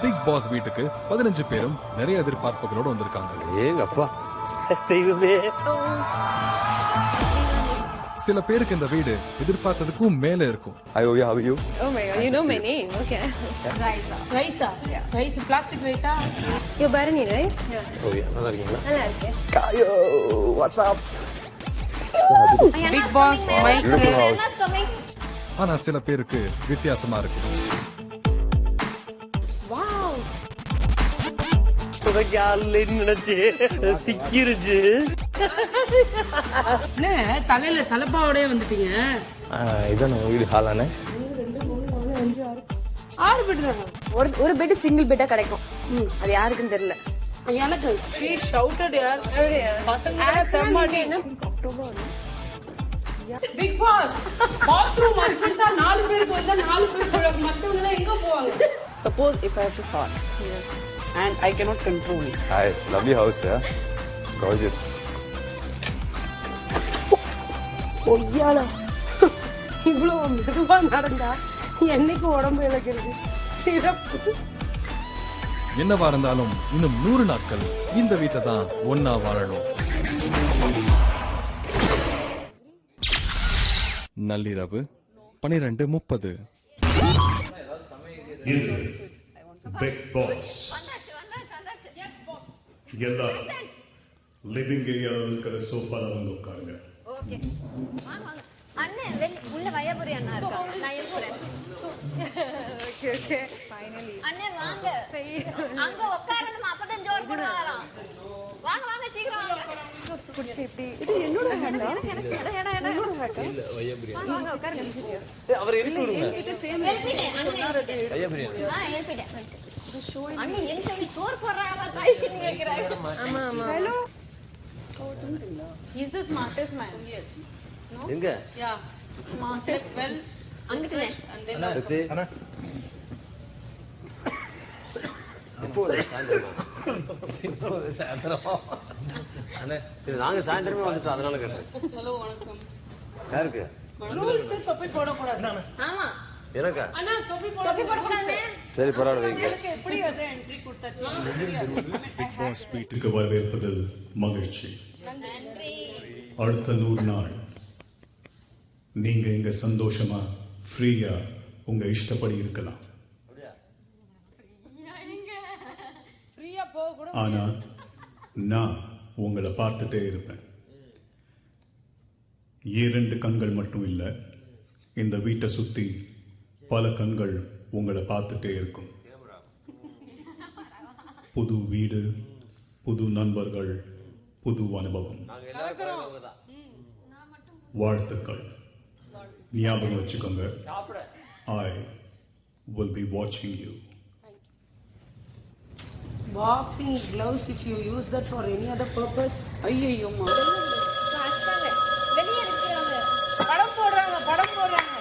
Big pass வீட்டுக்கு 15 பேரும் நிறைய எதிர்பார்ப்புகளோட வந்திருக்காங்க. ஏங்கப்பா தெய்வமே. சில பேருக்கு இந்த வீடு எதிர்பார்த்ததுக்கும் மேல இருக்கும். Hi Oya, how are you? Oh my god, you know my name. Okay. Raisa. Yeah. Raisa, plastic Raisa. You're Bharani, right? ஓ நல்லா இருக்கீங்களா? நல்லா இருக்கேன். Kayo, what's up? Big Boss, Mike. Beautiful house. ஆனா சில பேருக்கு வித்தியாசமா இருக்கு. Wow. நினைச்சு சிக்கிருச்சு. என்ன தலையில தலைப்பாவோடய வந்துட்டீங்க? இதான் நம்ம வீடு ஹாலானே. 6 பெட் தாங்க. ஒரு பெட் சிங்கிள் பெட்டா கிடைக்கும். அது யாருக்குன்னு தெரியல. எனக்கு she shouted யார் பசங்க செம்மடி Big Boss bathroom அடிச்சிட்டா 4 பேருக்கு வந்தா 4 பேருக்கு மத்தவங்க எங்க போவாங்க? Suppose if I have to fart and I cannot control it. Hi, lovely house, yeah? It's gorgeous. பொய்யால இவ்வளவு மெதுவா நடந்தா என்னைக்கு உடம்பு இழக்கிறது சிறப்பு. என்னவா இருந்தாலும் இன்னும் 100 நாட்கள் இந்த வீட்டை தான் ஒன்னா வாழணும். நள்ளிரவு 12:30. பிக் பாஸ் எல்லாரும் லிவிங் ஏரியாவில் இருக்கிற சோஃபால வந்து உட்காருங்க. அண்ணன் உள்ள வயபுரி அண்ணா இருக்கா, நான் இருக்கிறேன். Okay, okay. Finally. அண்ணன் வாங்க, அங்க உட்காரணும், அப்பதான் ஜோர் போடுவாங்களாம். வாங்க வாங்க சீக்கிரம் வாங்க. குடிச்சு இப்படி இது என்னோட ஹேண்டா? என்னோட ஹேட்டா? இல்ல வையபிரியா. வாங்க உட்காருங்க. அவர் எடுத்து விடுங்க. எழுப்பிட்டேன் அண்ணன். வையபிரியா. எழுப்பிட்டேன். அண்ணன் என்ன சொல்லி சோறு போடுறாங்க தாய்ன்னு கேக்குறாங்க. ஆமா ஆமா. Hello. He's the smartest man. எங்க? Yeah. Smartest well. அங்கிட்டு அடுத்து எப்போது சாயந்தரம் அண்ணே இது நாங்க சாயந்தரமே வந்துட்டோம் அதனால கேட்டேன். ஹலோ வணக்கம். யாருக்கு? ரூல்ஸ் தொப்பி போட கூடாது. ஆமா எனக்கா? அண்ணா தொப்பி போட கூடாது. சரி பரவாயில்ல வைங்க. எனக்கு எப்படி அத என்ட்ரி கொடுத்தாச்சு? பிக் பாஸ் வீட்டுக்கு வீட்டுக்கு வரவேற்பதில் மகிழ்ச்சி. நன்றி. அடுத்த 100 நாள் நீங்க இங்க சந்தோஷமா ஃப்ரீயா உங்க இஷ்டப்படி இருக்கலாம். ஃப்ரீயா போக கூட ஆனா நான் உங்களை பார்த்துட்டே இருப்பேன். 2 கண்கள் மட்டும் இல்ல, இந்த வீட்டை சுத்தி பல கண்கள் உங்களை பார்த்துட்டே இருக்கும். புது வீடு, புது நண்பர்கள், புது அனுபவம். வாழ்த்துக்கள். ஞாபகம் வச்சுக்கோங்க, I will be watching you. boxing gloves if you use that for any other purpose. ஐயோ மா. வெளியே இருக்கிறவங்க படம் போடுறாங்க.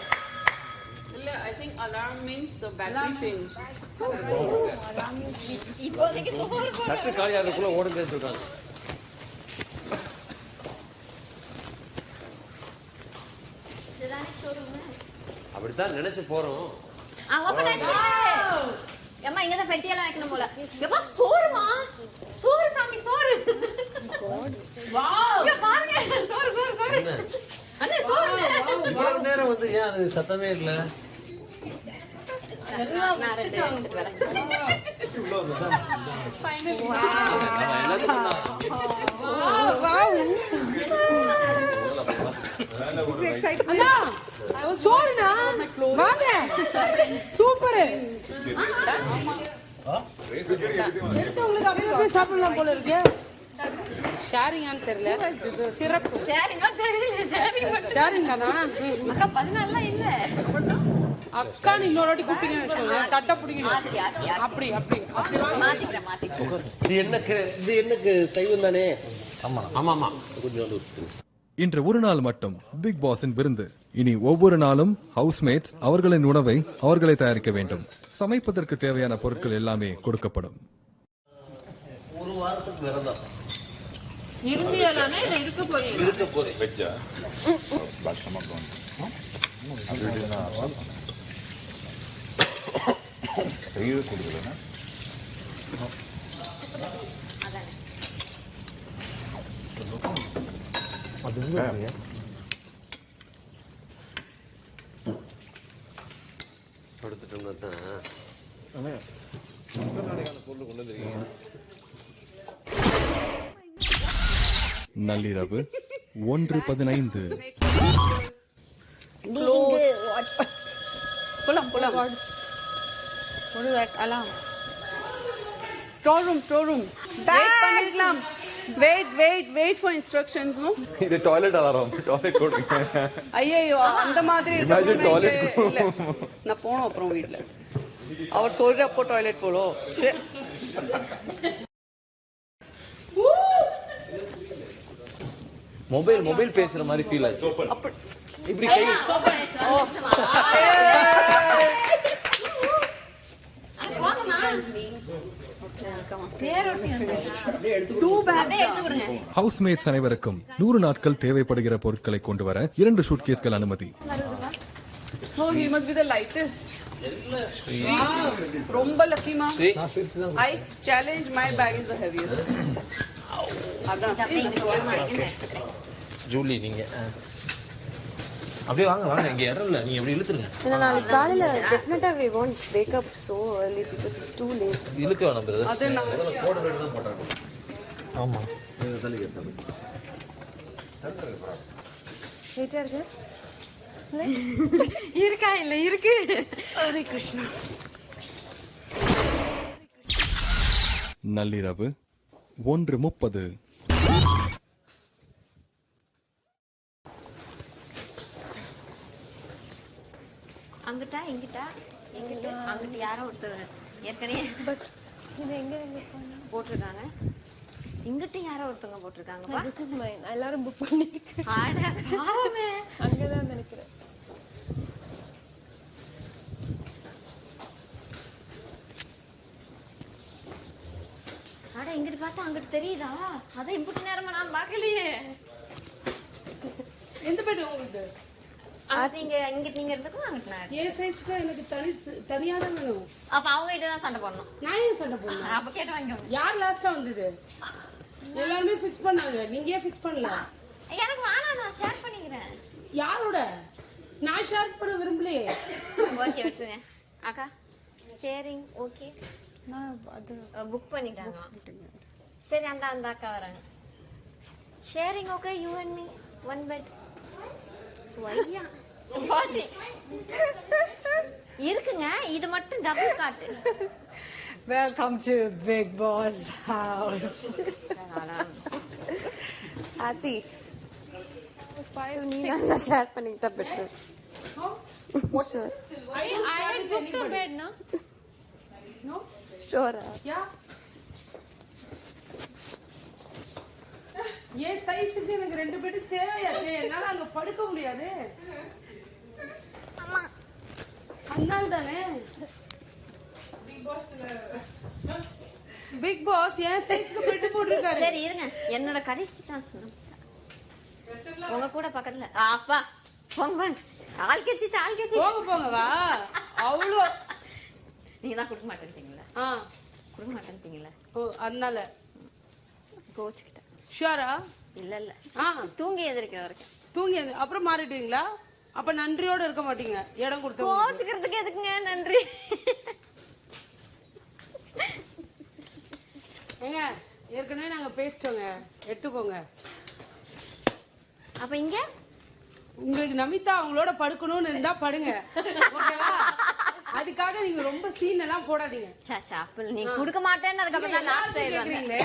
இல்ல I think alarm means the battery change. இப்போதைக்கு சோறு சட்டு காலியாகிறதுக்குள்ள ஓடுங்க சொல்றாங்க. இதுதானே சோறு. அப்படித்தான் நினைச்சு போறோம். ஓபன் ஆயிடுச்சு. அம்மா இங்க தான் பெட்டியெல்லாம் வைக்கணும் போல. எப்பா சோறுமா? சோறு சாமி சோறு. வாவ். இங்க பாருங்க சோறு. என்ன? அண்ணே சோறு. இவ்வளவு நேரம் வந்து ஏன் அது சத்தமே இல்ல? நான் 2 எடுத்துட்டு வரேன். அண்ணா சோறுனா வாங்க. சூப்பர். உங்களுக்கு அப்படியே போய் சாப்பிடலாம் போல இருக்கு. ஷேரிங்கான்னு தெரியல. சிறப்பு. சரிங்க தெரியல. ஷேரிங் தானா? அக்கா 14 இல்ல. அக்கா இன்னொரு வாட்டி கூப்பிட்டீங்கன்னு வச்சுக்கோங்க, தட்டை பிடிக்கணும். அப்படி மாத்திக்கிறேன். இது எனக்கு சைவம் தானே? ஆமா ஆமா கொஞ்சம் வந்து இன்று ஒரு நாள் மட்டும் பிக் பாஸின் விருந்து. இனி ஒவ்வொரு நாளும் ஹவுஸ்மேட்ஸ் அவர்களின் உணவை அவர்களை தயாரிக்க வேண்டும். சமைப்பதற்கு தேவையான பொருட்கள் எல்லாமே கொடுக்கப்படும். ஒரு வாரத்துக்கு விரதம் இருந்தியானே இல்ல இருக்க போறீங்க? செய்யவே கொடுக்கலன்னா படுத்துட்டோம்னா தான் நள்ளிரவு 1:15. Pull up. What is that? Alarm. Store room. Wait பண்ணிருக்கலாம். Wait for instructions, no? இது டாய்லெட் அலாரம். டாய்லெட் கொடுங்க. ஐயோ அந்த மாதிரி Imagine toilet இல்ல. நான் போணும் அப்புறம் வீட்ல. அவர் சொல்ற அப்போ டாய்லெட் போறோம். மொபைல் பேசுற மாதிரி ஃபீல் ஆச்சு. இப்படி கை ஹவுஸ்மேட்ஸ் அனைவருக்கும் 100 நாட்கள் தேவைப்படுகிற பொருட்களை கொண்டு வர 2 சூட்கேஸ்கள் அனுமதி. No, he must be the lightest. ரொம்ப lucky ma. I challenge my bag is the heaviest. அதான். ஜூலி நீங்க அப்படியே வாங்க இங்க இடம் இல்ல நீங்க அப்படி இழுத்துருங்க. ஏன்னா நாளைக்கு காலையில டெஃபினட்டா we won't wake up so early because it's too late. இழுக்க வேணாம் பிரதர். அது நான் கோட் ரேட் தான் போட்டாங்க. ஆமா இது தள்ளி கேட்டாங்க. ஹேட்டா இருக்கு இருக்கா இல்ல இருக்கு. ஹரே கிருஷ்ணா. நள்ளிரவு 1:30. அங்கிட்டா இங்கிட்டா அங்கிட்ட யாரோ ஒருத்தர் ஏற்கனவே பட் இது எங்க போட்டிருக்காங்க. இங்கிட்ட யாரோ ஒருத்தவங்க போட்டிருக்காங்கப்பா. this is mine. எல்லாரும் புக் பண்ணிருக்கேன். ஆட பாவமே. அங்கதான் நினைக்கிறேன். ஆட இங்கிட்டு பார்த்தா அங்கிட்டு தெரியுதா? அதான் இம்புட்டு நேரமா நான் பார்க்கலையே. எந்த பெட் உங்களுக்கு? நீங்க இங்கிட்டு நீங்க இருந்துக்கும் அங்கிட்டு நான் ஏ சைஸ்க்கு எனக்கு தனியா தான் வேணும். அப்ப அவங்க கிட்ட தான் சண்டை போடணும். நான் ஏன் சண்டை போடணும்? அப்ப கேட்டு வாங்கிக்கோங்க. யார் லாஸ்டா வந்தது? எல்லாருமே ஃபிக்ஸ் பண்ணாங்க. நீங்க ஏன் ஃபிக்ஸ் பண்ணல? எனக்கு வேணாம், நான் ஷேர் பண்ணிக்கிறேன். யாரோட? நான் ஷேர் பண்ண விரும்பலையே. ஓகே விட்டுருங்க. அக்கா ஸ்டேரிங் ஓகே நான் அது புக் பண்ணிட்டாங்க. சரி அந்த அக்கா வராங்க. Sharing okay you and me one bed. வையா இருக்குங்க, இது மட்டும் double cot. Welcome to Bigg Boss house. Aadhi 5 நீ நான் ஷேர் பண்ணிட்டா better. Sure. I will book the bed, no? No? Sure. Yeah. ஏன் சைஸுக்கு எனக்கு 2 பெட் தேவையாச்சே. என்னால அங்க படுக்க முடியாது. அம்மா அதனால தானே பிக் பாஸ் ஏன் சைஸ்க்கு பெட் போட்டிருக்காரு. சரி இருங்க, என்னோட கடைசி சான்ஸ் உங்க கூட பக்கத்துல. அப்பா போங்க ஆள் கட்சி போங்க வா. அவ்வளோ நீங்க தான் கொடுக்க மாட்டேன்றீங்களா? கொடுக்க மாட்டேன்றீங்களா? ஓ அதனால கோச்சுக்கிட்ட. ஷூரா? இல்ல தூங்கி எதிர்க்க வரைக்கும். தூங்கி அப்புறம் மாறிடுவீங்களா? அப்ப நன்றியோட இருக்க மாட்டீங்க. இடம் கொடுத்து கோச்சுக்கிறதுக்கு எதுக்குங்க நன்றி? ஏங்க ஏற்கனவே நாங்க பேசிட்டோங்க, எடுத்துக்கோங்க. அப்ப இங்க உங்களுக்கு நமிதா அவங்களோட படுக்கணும்னு இருந்தா படுங்க, ஓகேவா? அதுக்காக நீங்க ரொம்ப சீன் எல்லாம் போடாதீங்க. நீங்க குடுக்க மாட்டேன்னு கேக்குறீங்களே.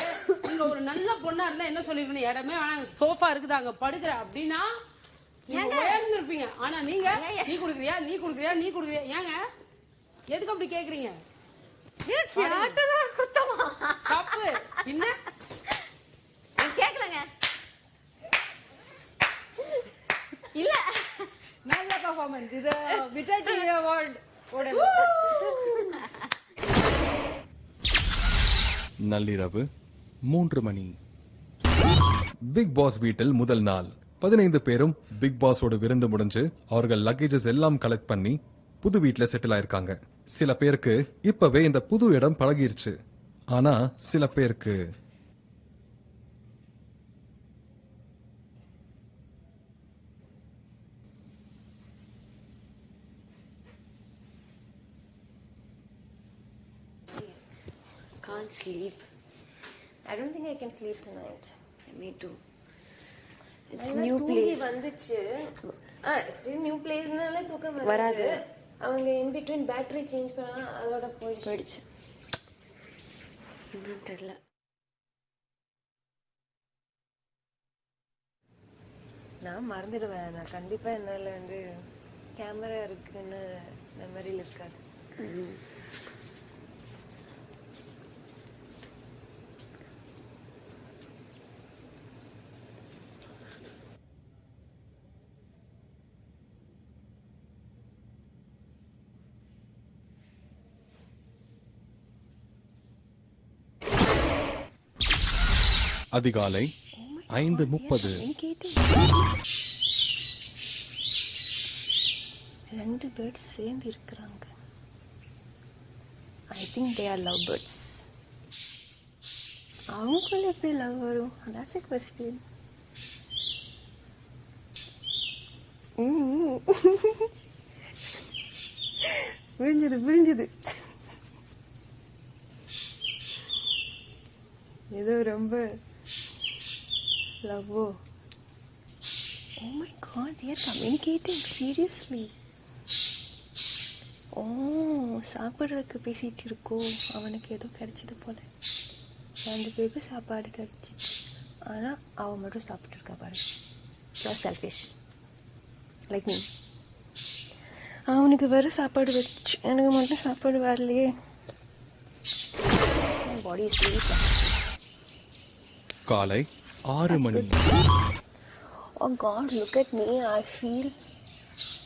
நீங்க ஒரு நல்ல பொண்ணா இருந்தா என்ன சொல்லிருக்கணும்? இடமே வேணாம், சோஃபா இருக்குது அங்க படுக்கிற அப்படின்னா இருப்பீங்க. ஆனா நீங்க நீ குடுக்குறியா ஏங்க எதுக்கு அப்படி கேக்குறீங்க? தப்பு என்ன கேக்கலங்க. இல்ல நல்ல பெர்ஃபார்மன்ஸ். இது விஜய் டிவி அவார்ட். நள்ளிரவு 3 மணி. பிக் பாஸ் வீட்டில் முதல் நாள் 15 பேரும் பிக் பாஸோட விருந்து முடிஞ்சு அவர்கள் லக்கேஜஸ் எல்லாம் கலெக்ட் பண்ணி புது வீட்டுல செட்டில் ஆயிருக்காங்க. சில பேருக்கு இப்பவே இந்த புது இடம் பழகிருச்சு. ஆனா சில பேருக்கு Can't sleep. I don't think I can sleep tonight. Me too. It's new place. வந்துச்சு. இது நியூ பிளேஸ்னால தூக்கம் வராது. அவங்க in between battery change பண்ணா அதோட போயிடுச்சு. இன்னும் தெரியல. நான் மறந்துடுவேன். நான் கண்டிப்பா என்னால வந்து கேமரா இருக்குன்னு மெமரியில் இருக்காது. அதிகாலை 5:30. ரெண்டு பேர்ட்ஸ் சேர்ந்து இருக்கிறாங்க. I think they are love birds. அவங்களுக்குள்ள எப்படி லவ் வரும்? that's a question. விழிஞ்சது ஏதோ ரொம்ப லவ்வோ. Oh my god, they are communicating seriously. சாப்பிட்றதுக்கு பேசிட்டு இருக்கோ. அவனுக்கு ஏதோ கிடைச்சது போல. ரெண்டு பேருக்கு சாப்பாடு கிடைச்சிச்சு. ஆனா அவன் மட்டும் சாப்பிட்டு இருக்கா பாரு. Selfish like me. அவனுக்கு வேற சாப்பாடு வச்சு எனக்கு மட்டும் சாப்பாடு வரலையே. பாடி ஸ்லீப். காலை 6 மணி. Oh God, look at me. I feel.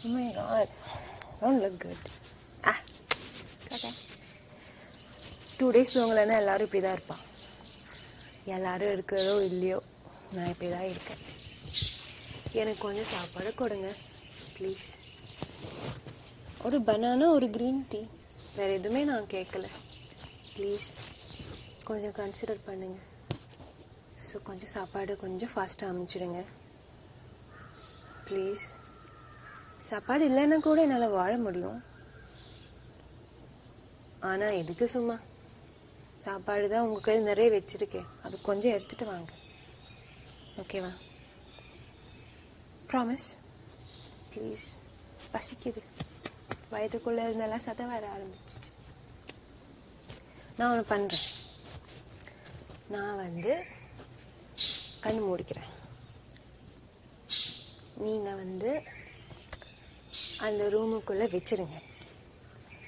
Oh my God, don't look good. Okay. 2 days தூங்கலைன்னா எல்லாரும் இப்படிதான் இருப்பான். எல்லாரும் இருக்கிறதோ இல்லையோ நான் இப்படிதான் இருக்கேன். எனக்கு கொஞ்சம் சாப்பாடு கொடுங்க ப்ளீஸ். ஒரு பனானா, ஒரு கிரீன் டீ, வேற எதுவுமே நான் கேட்கல. ப்ளீஸ் கொஞ்சம் கன்சிடர் பண்ணுங்க. ஸோ கொஞ்சம் சாப்பாடு கொஞ்சம் ஃபாஸ்ட்டாக அனுப்பிச்சிடுங்க ப்ளீஸ். சாப்பாடு இல்லைன்னா கூட என்னால் வாழ முடியும். ஆனால் எதுக்கு சும்மா? சாப்பாடு தான் உங்கள் கையில் நிறைய வச்சிருக்கேன். அது கொஞ்சம் எடுத்துட்டு வாங்க. ஓகேவா? Promise please. பசிக்குது. வயதுக்குள்ளே இருந்தெல்லாம் சத்தம் வர ஆரம்பிச்சிச்சு. நான் ஒன்று பண்ணுறேன். நான் வந்து கண்ணு மூடிக்கிறேன். நீங்க வந்து அந்த ரூமுக்குள்ள வச்சிருங்க.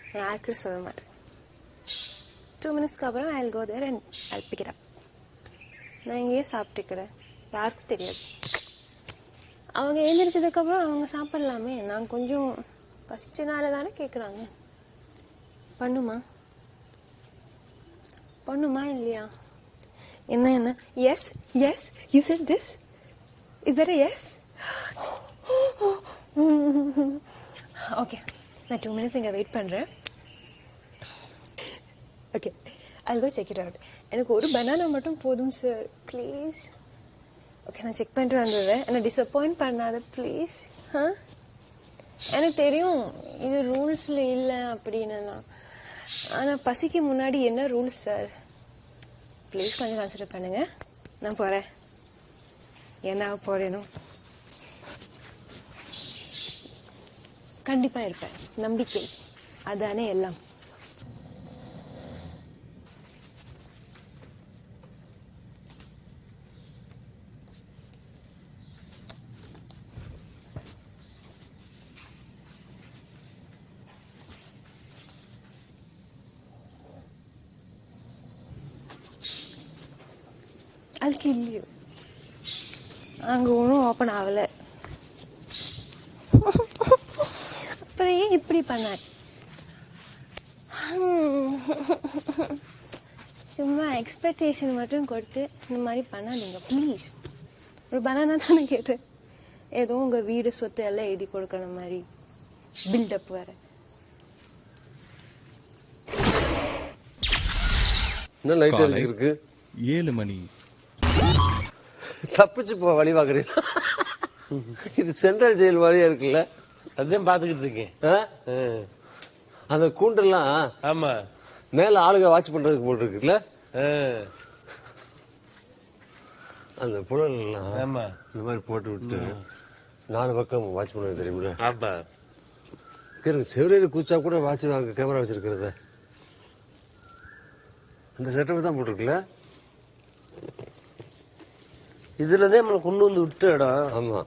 நான் யாருக்கும் சொல்ல மாட்டேன். 2 minutes அப்புறம் I'll go there and I'll pick it up. நான் இங்கேயே சாப்பிட்டுக்கிறேன். யாருக்கும் தெரியாது. அவங்க எழுந்திரிச்சதுக்கு அப்புறம் அவங்க சாப்பிடலாமே. நான் கொஞ்சம் பசிச்சனால தானே கேட்குறாங்க. பண்ணுமா இல்லையா? என்ன yes you said this, is that a yes? Okay, நான் 2 minutes இங்க வெயிட் பண்றேன். Okay, I'll go check it out. எனக்கு ஒரு பனானா மட்டும் போதும் சார் ப்ளீஸ். ஓகே, நான் செக் பண்ணிட்டு வந்துடுறேன். என்னை டிசப்பாயிண்ட் பண்ணாத ப்ளீஸ். எனக்கு தெரியும் இது ரூல்ஸ்ல இல்லை அப்படின்னுலாம். ஆனா பசிக்கு முன்னாடி என்ன ரூல்ஸ் சார்? ப்ளீஸ் கொஞ்சம் கன்சிடர் பண்ணுங்க. நான் போறேன். என்ன போறேனோ கண்டிப்பா இருப்பேன். நம்பிக்கை அதானே எல்லாம். I'll kill you. அங்க ஒன்றும் ஓப்பன் ஆகல. அப்புறம் ஏன் இப்படி பண்ணார்? சும்மா எக்ஸ்பெக்டேஷன் மட்டும் கொடுத்து இந்த மாதிரி பண்ணாதீங்க ப்ளீஸ். ஒரு பனானா தானே கேட்டேன். ஏதோ உங்க வீடு சொத்து எல்லாம் எழுதி கொடுக்கற மாதிரி பில்டப் வேற. என்ன லைட் காலை இருக்கு 7 மணி. தப்பிச்சு போ வழி பாக்குறீங்க. இது சென்ட்ரல் ஜெயில் மாதிரியா இருக்குல்ல. அதான் பாத்துக்கிட்டு இருக்கேன். அந்த கூண்டெல்லாம் ஆமா மேல ஆளுங்க வாட்ச் பண்றதுக்கு போட்டு இருக்குல்ல. அந்த புழல் எல்லாம் ஆமா இந்த மாதிரி போட்டு விட்டு 4 பக்கம் வாட்ச் பண்ணுறது தெரியுமில்ல. ஆமா செவரேறி கூச்சா கூட வாட்ச் கேமரா வச்சிருக்கிறத அந்த செட்டப் தான் போட்டிருக்குல்ல. இதுலதான் நம்மளை கொண்டு வந்து விட்ட இடம். ஆமா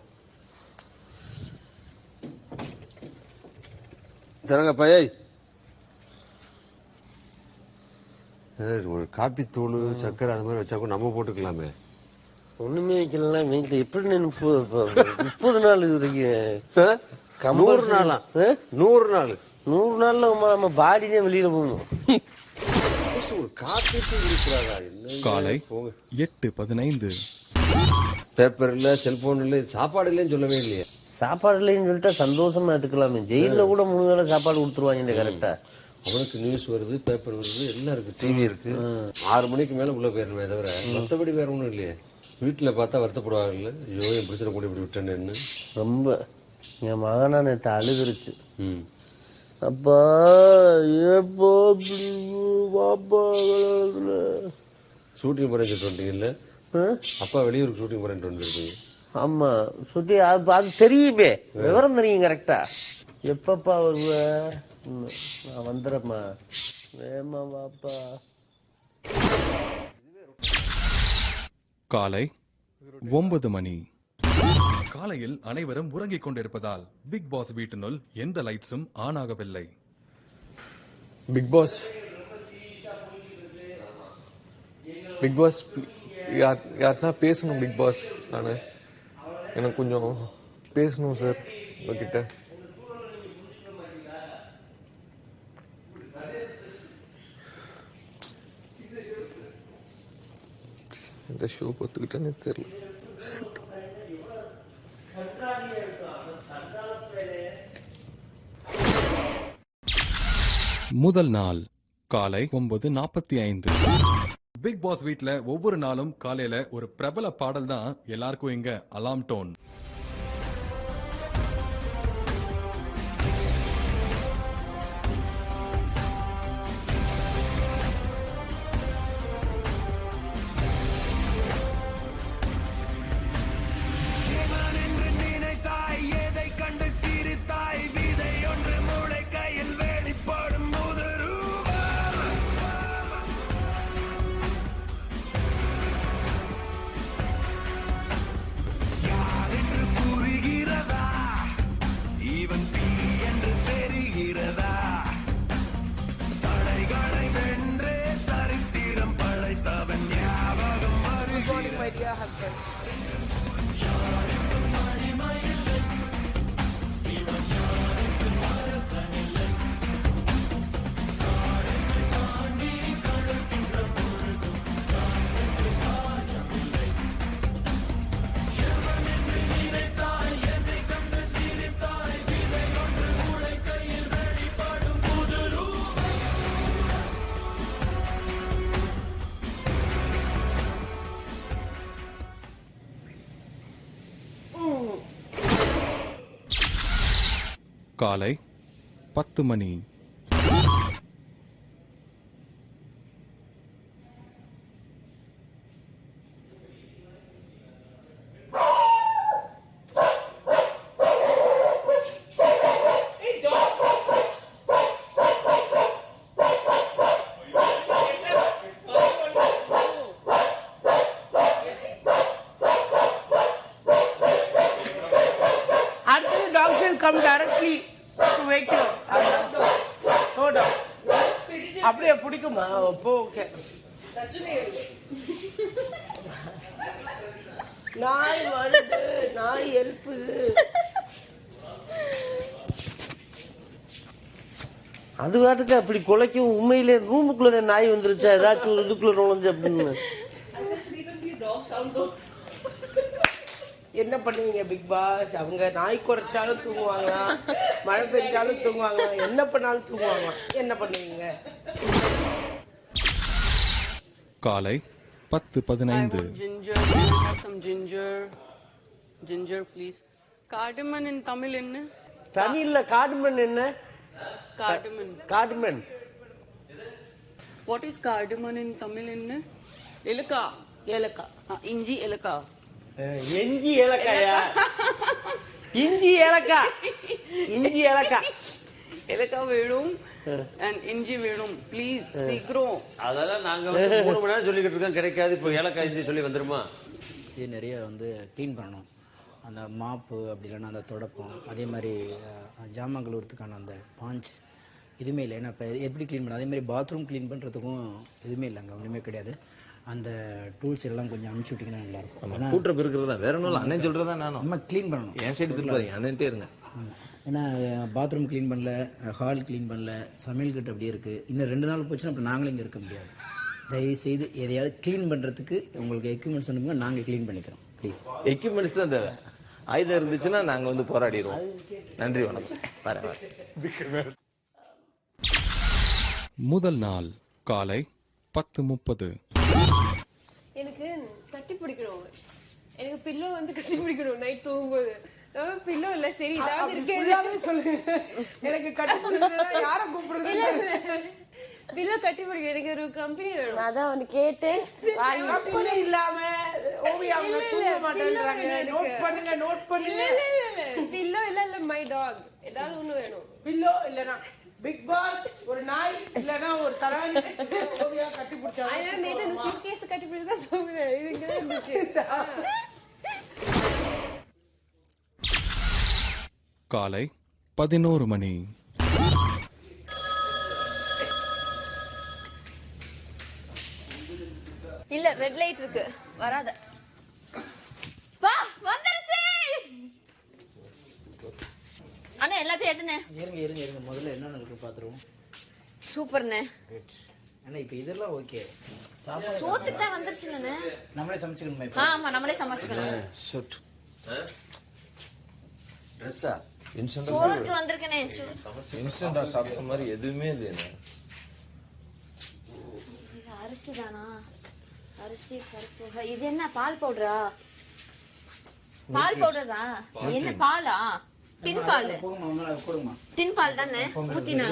தரங்க பையை ஒரு காப்பி தூள் சக்கரை அது மாதிரி வச்சா கூட நம்ம போட்டுக்கலாமே. ஒண்ணுமே வைக்கலாம் வீட்டுல எப்படி 30 நாள் இது வரைக்கும் 100 நாளா 100 நாள் 100 நாள்ல நம்ம பாடிதான் வெளியில போகணும். ஒரு காப்பி தூள் இருக்கிறாரா? காலை 8:15. பேப்பர் இல்ல செல்போன் இல்ல சாப்பாடு இல்லன்னு சொல்லவே இல்லையே. சாப்பாடு இல்லைன்னு சொல்லிட்டா சந்தோஷமா எடுத்துக்கலாமே. ஜெயில கூட 3 வேளை சாப்பாடு கொடுத்துருவாங்க கரெக்டா. அவனுக்கு நியூஸ் வருது பேப்பர் வருது எல்லாம் இருக்கு டிவி இருக்கு. 6 மணிக்கு மேல உள்ள போயிருமே தவிர மற்றபடி வேற ஒண்ணும் இல்லையே. வீட்டுல பார்த்தா வருத்தப்படுவாங்கல்ல, ஐயோ என் பிரச்சனை கூட இப்படி விட்டேன்னு. ரொம்ப என் மகனா நேற்று அழுதுருச்சு. அப்பா எப்போ பாப்பா ஷூட்டிங் போறேன்னு சொல்லிட்டு வந்தீங்கல்ல. அப்பா வெளியூருக்கு ஷூட்டிங் போறேன்னு வந்துருக்கீங்க. ஆமா சுட்டி அது தெரியுமே, விவரம் தெரியும் கரெக்டா. எப்பப்பா வருவ? நான் வந்துடுறேம்மா. வேமா பாப்பா. காலை 9 மணி. காலையில் அனைவரும் உறங்கிக் கொண்டிருப்பதால் பிக் பாஸ் வீட்டினுள் எந்த லைட்ஸும் ஆன் ஆகவில்லை. பிக் பாஸ் யார்னா பேசணும். பிக் பாஸ் நானு எனக்கு கொஞ்சம் பேசணும் சார் உங்ககிட்ட. இந்த ஷோ பார்த்துக்கிட்டேன்னு தெரியல. முதல் நாள் காலை 9:45. பிக் பாஸ் வீட்ல ஒவ்வொரு நாளும் காலையில ஒரு பிரபல பாடல் தான் எல்லாருக்கும் இங்க அலாம் டோன். காலை 10 மணி. Come directly to wake you. No doubt. அப்படியே பிடிக்குமா? அப்போ ஓகே. நாய் வருது, நாய் ஹெல்ப்பு. அது வாட்டுக்கு அப்படி குலைக்கும். உண்மையிலே ரூமுக்குள்ள நாய் வந்துருச்சா ஏதாச்சும் இதுக்குள்ள நுழைஞ்சு அப்படின்னு. என்ன பண்ணுவீங்க பிக் பாஸ்? அவங்க நாய் குறைச்சாலும் தூங்குவாங்களா, மழை பெஞ்சாலும் தூங்குவாங்களா, என்ன பண்ணாலும் தூங்குவாங்களா? என்ன பண்ணுவீங்க? காலை 10:15. Ginger, can I have some ginger? Ginger, please. Cardamom in Tamil என்ன? தமிழ்ல கார்டுமன் என்ன? Cardamom. கார்டுமன். What is cardamom in Tamil என்ன? ஏலக்கா. ஏலக்கா. இஞ்சி ஏலக்கா. இஞ்சி ஏலக்காயா? இஞ்சி ஏலக்கா. இஞ்சி ஏலக்கா. ஏலக்கா வேணும் and இஞ்சி வேணும் ப்ளீஸ் சீக்கிரம். அதெல்லாம் நாங்க வந்து 3 மணி நேரம் சொல்லிக்கிட்டு இருக்கோம், கிடைக்காது. இப்போ ஏலக்காய் இஞ்சி சொல்லி வந்துருமா? இது நிறைய வந்து க்ளீன் பண்ணணும். அந்த மாப்பு அப்படி இல்லைன்னா அந்த தொடப்பம், அதே மாதிரி ஜாமான் கழுவுறதுக்கான அந்த பாஞ்ச் எதுவுமே இல்லை. ஏன்னா இப்போ எப்படி க்ளீன் பண்ண, அதே மாதிரி பாத்ரூம் க்ளீன் பண்ணுறதுக்கும் எதுவுமே இல்லை, அங்கே ஒன்றுமே கிடையாது. அந்த டூல்ஸ் எல்லாம் கொஞ்சம் அனுப்பிச்சு விட்டிங்கன்னா நல்லாயிருக்கும். கூட்டுறப்பு இருக்கிறதா வேற ஒன்றும் இல்லை, அண்ணன் சொல்றதா நானும் நம்ம க்ளீன் பண்ணணும். என் சைடு திருப்பாதீங்க, அண்ணன்ட்டே இருங்க. ஏன்னா பாத்ரூம் க்ளீன் பண்ணல, ஹால் க்ளீன் பண்ணல, சமையல் கட்டு அப்படியே இருக்குது. இன்னும் 2 நாள் போச்சுன்னா அப்புறம் நாங்களும் இங்கே இருக்க முடியாது. தயவு செய்து எதையாவது க்ளீன் பண்ணுறதுக்கு உங்களுக்கு எக்யூப்மெண்ட்ஸ் அனுப்புங்க, நாங்கள் க்ளீன் பண்ணிக்கிறோம் ப்ளீஸ். எக்யூப்மெண்ட்ஸ் தான் தேவை, ஆயுதம் இருந்துச்சுன்னா நாங்க வந்து போராடிடுவோம். நன்றி, வணக்கம். வரேன். முதல் நாள் காலை 10:30. எனக்கு கட்டி பிடிக்கணும், எனக்கு பில்லோ வந்து கட்டி பிடிக்கணும் நைட் தூங்கும்போது. பில்லோ இல்ல, சரி ஏதாவது சொல்லுங்க. எனக்கு கட்டி பிடிக்கணும், யார கூப்பிடுறது? பில்லோ கட்டி பிடிக்க எனக்கு ஒரு கம்பெனி வேணும். அதான் அவனு கேட்டேன். கம்பெனி இல்லாம ஓவியா அவங்க தூங்க மாட்டேன்றாங்க. நோட் பண்ணுங்க, நோட் பண்ணுங்க. பில்லோ இல்ல மை டாக், ஏதாவது ஒண்ணு வேணும். பில்லோ இல்லனா பிக் பாஸ், ஒரு நாய் இல்லனா ஒரு தலைவலி ஓவியா கட்டி பிடிச்சா. அதனால நேத்து இந்த சூட்கேஸ் கட்டி பிடிச்சா தூங்குறேன். இது இங்க இருந்துச்சு. காலை 11 மணி. இல்ல ரெட் லைட் இருக்கு, வராத. வா, வந்துருச்சு. அண்ணா எல்லாத்தையும் எடுனே. இருங்க முதல்ல என்ன இருக்கு பாத்துருவோம். சூப்பர்ண்ணே. அண்ணா இப்போ இதெல்லாம் ஓகே. சோத்துக்கு தான் வந்துருச்சுண்ணே. நம்மளே சமைச்சுக்கணுமா இப்போ? ஆமா, நம்மளே சமைச்சுக்கணும். ஷூட் ட்ரெஸ்ஸா சோறுக்கு வந்திருக்கனே. இன்ஸ்டன்டா சாப்பிட்ட மாதிரி எதுவுமே இல்லையா? இது அரிசி தானா? அரிசி பருப்பு. இது என்ன பால் பவுடரா? பால் பவுடர் தான். என்ன பாலா? டின் பால். டின் பால் தானே ஊத்தினா.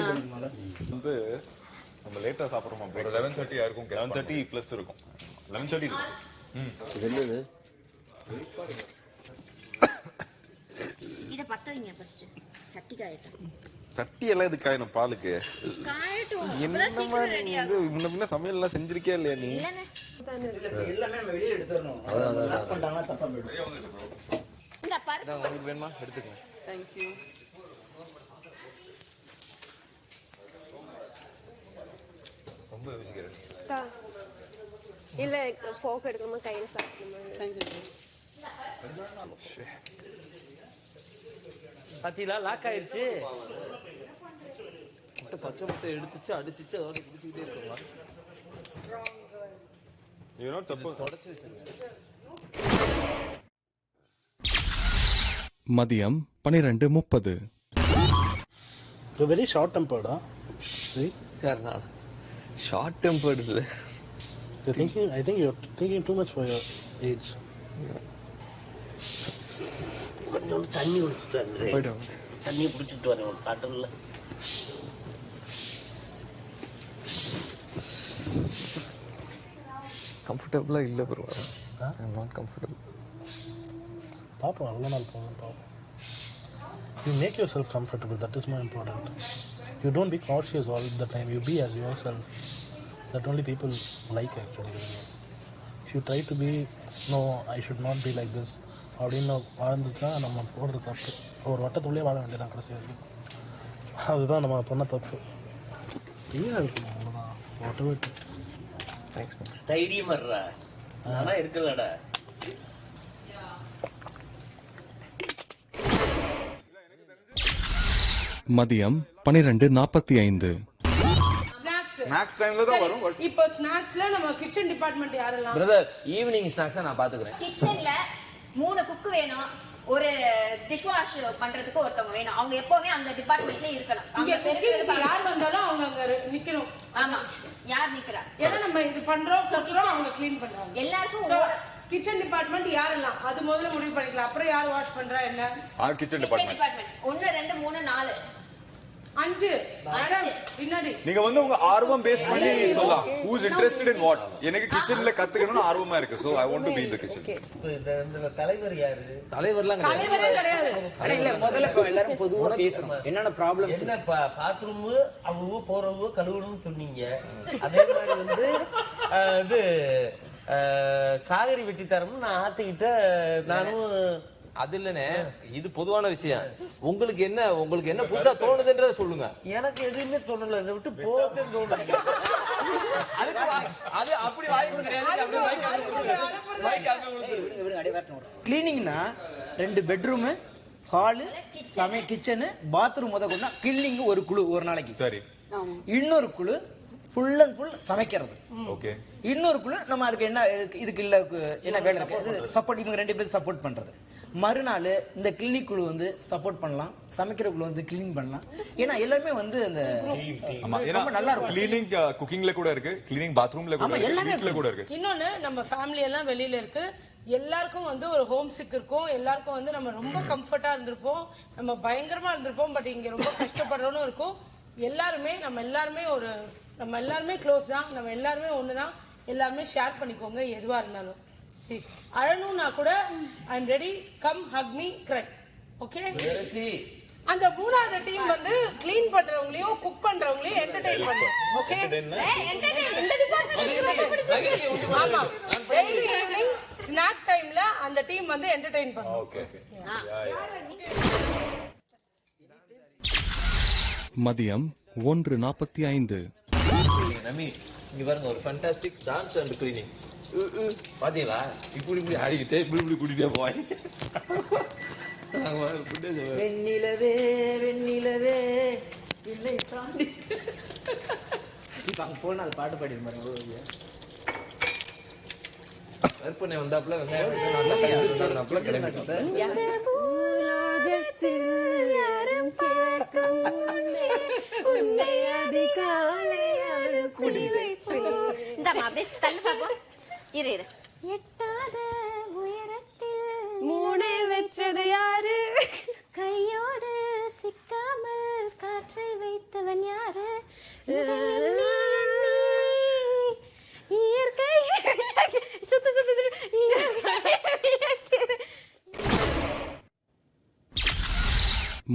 வந்து நம்ம லேட்டா சாப்பிடுறோமா? 11:30 இருக்கும். 11:30 பிளஸ் இருக்கும். 11:30 இருக்கும். இத பத்த வைங்க ஃபர்ஸ்ட். சட்டி காயட்டும். சட்டி எல்லாம் இது காயணும் பாலுக்கு. காயட்டும். என்ன மாதிரி வந்து முன்ன சமையல் எல்லாம் செஞ்சிருக்கியா இல்லையா நீ? இல்லனே. எல்லாமே நம்ம வெளிய எடுத்துறணும். லாக் பண்ணிட்டாங்கன்னா தப்பா போய்டும். இந்த பாரு. உங்களுக்கு வேணுமா எடுத்துக்கங்க. Thank you. ரொம்ப யோசிக்கிறேன். இல்ல ஃபோக் எடுக்கணுமா கையில சாப்பிடணுமா? பாத்தீங்களா லாக் ஆயிருச்சு. பச்சை முட்டை எடுத்துச்சு அடிச்சிச்சு அதோட குடிச்சுக்கிட்டே இருக்கோமா? தொடச்சு வச்சிருங்க. மதியம் 12:30. very short tempered, huh? See? Yeah, short tempered இல்ல. I think you're thinking too much for your age. கொஞ்சம் தண்ணி குடிச்சிட்டு தண்ணி குடிச்சிட்டு வரேன் பாட்டில்ல. கம்ஃபர்டபுளா இல்ல ப்ரோ. I'm not comfortable. பாப்போம், அவ்வளோ நாள் போகணும் பாப்போம். You make yourself comfortable, that is more important. You don't be cautious all the time, you be as yourself. That only people like actually. If you try to be, no, I should not be like this, அப்படின்னு வாழ்ந்துட்டா நம்ம போடுற தப்பு. ஒரு வட்டத்துள்ளே வாழ வேண்டியதான் கடைசி வரைக்கும். அதுதான் நம்ம பண்ண தப்பு. ஃப்ரீயாக இருக்கணும், அவ்வளோதான். What ever it is. Thanks. தைரியம் வர்றா ஆனா இருக்கலடா. மதியம் 12:45. ஸ்நாக்ஸ் டைம்ல தான் வரும். இப்போ ஸ்நாக்ஸ்ல நம்ம கிச்சன் டிபார்ட்மெண்ட் யாரெல்லாம்? பிரதர் ஈவினிங் ஸ்நாக்ஸ் நான் பாத்துக்கிறேன். கிச்சன்ல 3 குக் வேணும், ஒரு டிஷ் வாஷ் பண்றதுக்கு ஒருத்தவங்க வேணும். அவங்க எப்பவுமே அந்த டிபார்ட்மெண்ட்ல இருக்கணும். இங்க குக்கிங்க்கு யார் வந்தாலும் அவங்க அங்க நிக்கணும். ஆமா, யார் நிக்கிறா? ஏன்னா நம்ம இது பண்றோம் அவங்க க்ளீன் பண்றாங்க. எல்லாருக்கும் கிச்சன் டிபார்ட்மெண்ட் யாரெல்லாம் அது முதல்ல முடிவு பண்ணிக்கலாம். அப்புறம் யார் வாஷ் பண்றா என்ன? கிச்சன் டிபார்ட்மெண்ட் 1 2 3 4 5 மேடம் பின்னாடி நீங்க வந்து உங்க ஆர்வம் பேஸ் பண்ணி சொல்லலாம். who is interested in what? எனக்கு கிச்சன்ல கத்துக்கணும்னு ஆர்வமா இருக்கு. so I want to be in the kitchen. இந்த தலைவர் யாரு? தலைவரே கிடையாது. இல்ல முதல்ல எல்லாரும் பொதுவா பேசணும். என்னென்ன ப்ராப்ளம்? என்ன பாத்ரூம் அவங்க போறவங்க கழுவணும்னு சொன்னீங்க. அதே மாதிரி வந்து இது காய்கறி வெட்டி தரணும் நான் ஆத்துக்கிட்ட நானும். அது இல்லனே, இது பொதுவான விஷயம். உங்களுக்கு என்ன புதுசா தோணுதுன்றத சொல்லுங்க. எனக்கு எதுவுமே தோணல. இதை விட்டு போக தோணுது. அது அப்படி வாய்ப்பு கிடையாது. கிளீனிங்னா 2 பெட்ரூம், ஹாலு, சமையல், கிச்சனு, பாத்ரூம் முத கொண்டா கிளீனிங் ஒரு குழு ஒரு நாளைக்கு. சரி. இன்னொரு குழு ஃபுல் அண்ட் ஃபுல் சமைக்கிறது. ஓகே. இன்னொரு குழு நம்ம அதுக்கு என்ன இதுக்கு இல்ல என்ன வேலை இருக்கு சப்போர்ட், இவங்க 2 பேரும் சப்போர்ட் பண்றது. மறுநாள் இந்த கிளினிக் குழு வந்து சப்போர்ட் பண்ணலாம், சமைக்கிற குழு வந்து கிளீன் பண்ணலாம். ஏன்னா எல்லாமே வந்து அந்த ரொம்ப நல்லா இருக்கும். கிளீனிங் குக்கிங்ல கூட இருக்கு, கிளீனிங் பாத்ரூம்ல கூட இருக்கு, வீட்ல கூட இருக்கு. இன்னொன்னு நம்ம ஃபேமிலி எல்லாம் வெளியில இருக்கு. எல்லாருக்கும் வந்து ஒரு ஹோம் சிக் இருக்கும். எல்லாருக்கும் வந்து நம்ம ரொம்ப கம்ஃபர்ட்டா இருந்திருப்போம், நம்ம பயங்கரமா இருந்திருப்போம். பட் இங்க ரொம்ப கஷ்டப்படுறோம்னு இருக்கும். நம்ம எல்லாருமே க்ளோஸ் தான், நம்ம எல்லாருமே ஒண்ணுதான். எல்லாருமே ஷேர் பண்ணிக்கோங்க எதுவா இருந்தாலும். அழணும்னா கூட I am ready, come Haq me, cry. Okay. அந்த 3வது டீம் வந்து க்ளீன் பண்றவங்களையும் குக் பண்றவங்களையும் என்டர்டெயின் பண்ணும். ஓகே. ஆமா, டெய்லி ஈவினிங் ஸ்நாக் டைம்ல அந்த டீம் வந்து என்டர்டெயின் பண்ணும். ஓகே. மதியம் 1:45. நமி இங்க பாருங்க, ஒரு ஃபேண்டாஸ்டிக் டான்ஸ் அண்ட் கிளீனிங். பாத்தீங்களா? இப்படி ஆடிக்கிட்டே இப்படி கூட்டிட்டே போய் வெண்ணிலவே வெண்ணிலவே இல்லை தாண்டி இப்ப அங்க போனா அது பாட்டு பாடி பாருங்க. கற்பனை வந்தாப்புல நல்லா எட்டாத உயரத்தில் மூணை வச்சது யாரு? கையோடு சிக்காமல் காற்றை வைத்தவன் யாரு? இயற்கை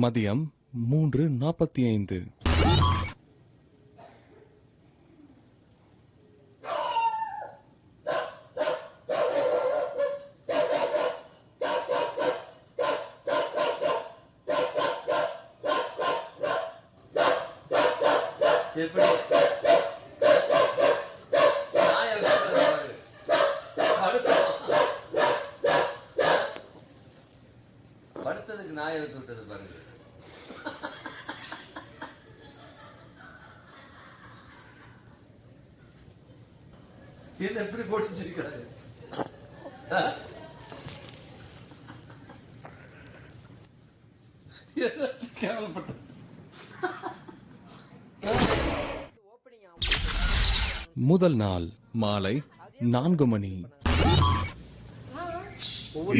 மதியம் 3:45. படுத்ததுக்கு நாயை வச்சு விட்டது பாருங்க. இது எப்படி போட்டுச்சிருக்காரு? கேவலப்பட்ட முதல் நாள் மாலை 4 மணி.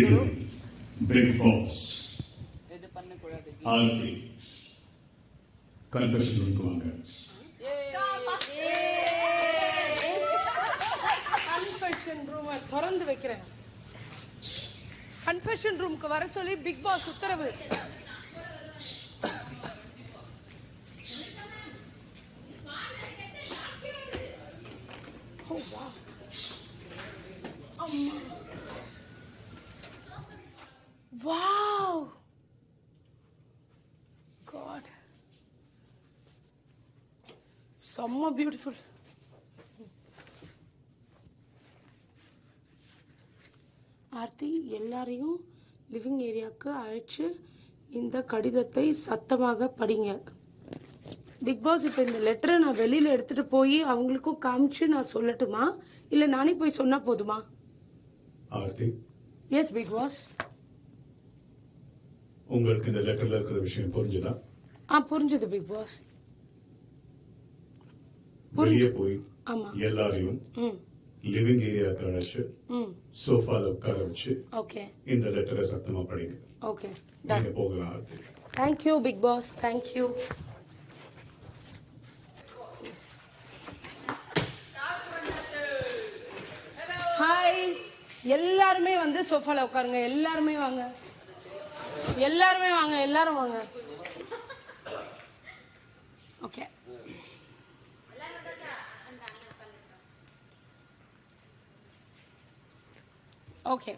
இது பிக் பாஸ் ஆர்பி கன்ஃபெஷன் ரூமுக்கு வாங்க. கன்ஃபெஷன் ரூம் திறந்து வைக்கிறேன். கன்ஃபெஷன் ரூமுக்கு வர சொல்லி பிக் பாஸ் உத்தரவு. Wow! God. Somma beautiful. Aarthi, எல்லாரையும் லிவிங் ஏரியாவுக்கு அழைச்சு இந்த கடிதத்தை சத்தமாக படிங்க. பிக் பாஸ், இப்ப இந்த லெட்டரை நான் வெளியில எடுத்துட்டு போய் அவங்களுக்கும் காமிச்சு நான் சொல்லட்டுமா, இல்ல நானே போய் சொன்னா போதுமா? ஆர்த்தி. Yes Bigg Boss. உங்களுக்கு இந்த லெட்டர்ல இருக்கிற விஷயம் புரிஞ்சுதா? புரிஞ்சுது பிக் பாஸ். வெளியே போய் ஆமா எல்லாரையும் லிவிங் ஏரியாவுக்கு அழைச்சு சோஃபால உட்கார வச்சு இந்த லெட்டரை சத்தமா படிங்க. ஓகே, நீங்க போகலாம். Thank you Bigg Boss, thank you. Hi, எல்லாருமே வந்து சோஃபால உட்காருங்க. எல்லாருமே வாங்க, எல்லாருமே வாங்க, எல்லாரும் வாங்க. ஓகே, ஓகே,